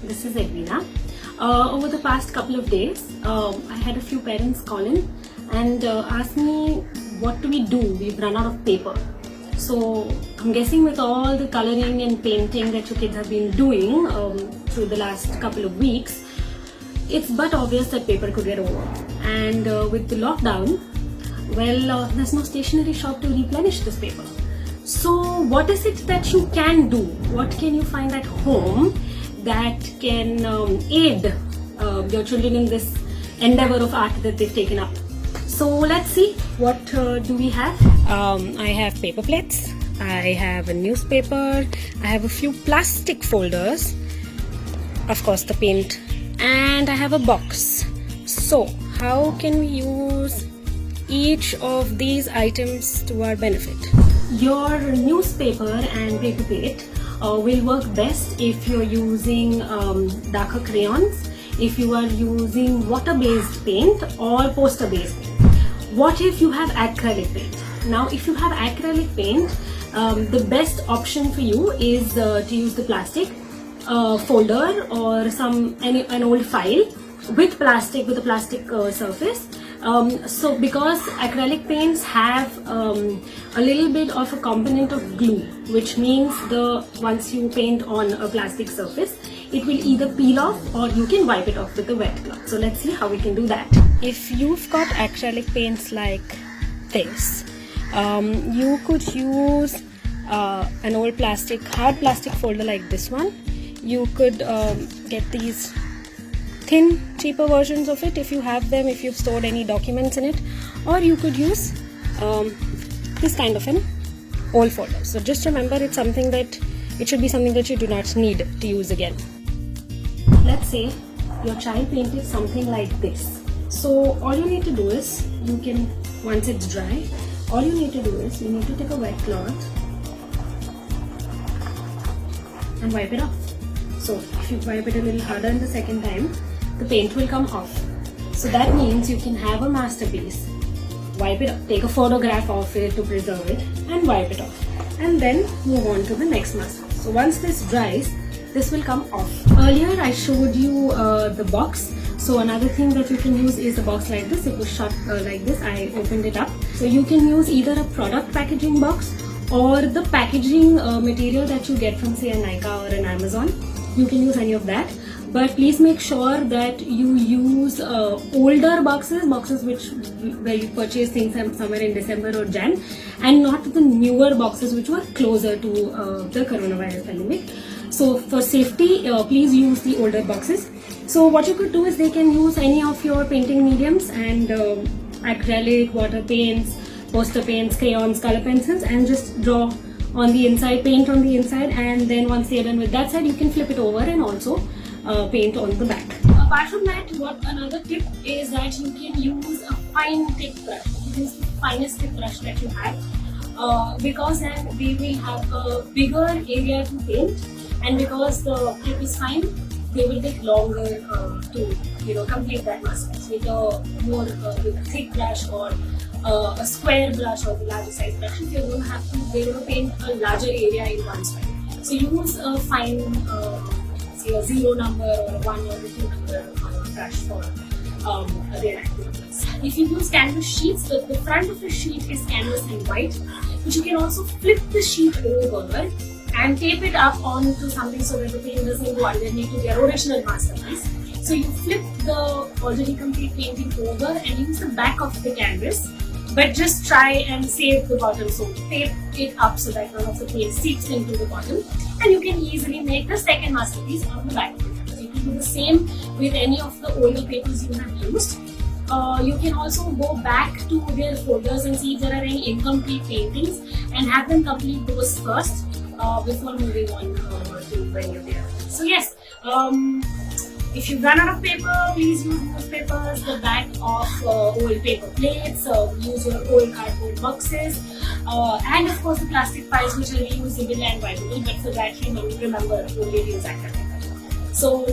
this is Edwina. Over the past couple of days, I had a few parents call in and ask me, what do we do? We've run out of paper. So I'm guessing with all the coloring and painting that your kids have been doing through the last couple of weeks, it's but obvious that paper could get over. And with the lockdown, well, there's no stationery shop to replenish this paper. So what is it that you can do? What can you find at home that can aid your children in this endeavor of art that they've taken up? So let's see, what do we have? I have paper plates, I have a newspaper, I have a few plastic folders, of course the paint, and I have a box. So how can we use each of these items to our benefit? Your newspaper and paper plate will work best if you're using darker crayons, if you are using water-based paint or poster-based paint. What if you have acrylic paint? Now, if you have acrylic paint, the best option for you is to use the plastic folder or an old file with a plastic surface. So because acrylic paints have a little bit of a component of glue, which means once you paint on a plastic surface, it will either peel off or you can wipe it off with a wet cloth. So let's see how we can do that. If you've got acrylic paints like this, you could use an old hard plastic folder like this one. You could get these thin, cheaper versions of it if you have them, if you've stored any documents in it, or you could use this kind of an old folder. So just remember, it should be something that you do not need to use again. Let's say your child painted something like this. So all you need to do is, once it's dry, all you need to do is you need to take a wet cloth and wipe it off. So if you wipe it a little harder the second time, the paint will come off. So that means you can have a masterpiece, wipe it off, take a photograph of it to preserve it and wipe it off, and then move on to the next masterpiece. So once this dries, this will come off. Earlier I showed you the box. So another thing that you can use is a box like this. It was shut like this. I opened it up. So you can use either a product packaging box or the packaging material that you get from, say, a Nykaa or an Amazon. You can use any of that. But please make sure that you use older boxes where you purchase things somewhere in December or Jan, and not the newer boxes which were closer to the coronavirus pandemic. So for safety, please use the older boxes. So what you could do is they can use any of your painting mediums and acrylic, water paints, poster paints, crayons, color pencils, and just draw on the inside, paint on the inside, and then once they're done with that side, you can flip it over and also paint on the back. Apart from that, another tip is that you can use a fine tip brush. You can use the finest tip brush that you have, because then they will have a bigger area to paint, and because the tip is fine, they will take longer to complete that masterpiece. With a more thick brush or a square brush or the larger size brush, you're going to paint a larger area in one swipe. So use a fine, say a 0 number or a 1 or a 2 number brush for their activities. If you use canvas sheets, the front of the sheet is canvas and white, but you can also flip the sheet over and tape it up onto something so that the paint doesn't go underneath to their original masterpiece. So you flip the already complete painting over and use the back of the canvas, but just try and save the bottom. So tape it up so that none of the paint seeps into the bottom, and you can easily make the second masterpiece on the back of the canvas. You can do the same with any of the older papers you have used. You can also go back to their folders and see if there are any incomplete paintings and have them complete those first before moving on to when you're there. So yes, if you run out of paper, please use newspapers, the back of old paper plates, use your old cardboard boxes, and of course the plastic files which are reusable and wipeable, but for that remember only use acrylic. So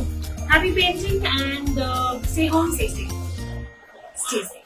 happy painting, and stay home, stay safe. Stay safe.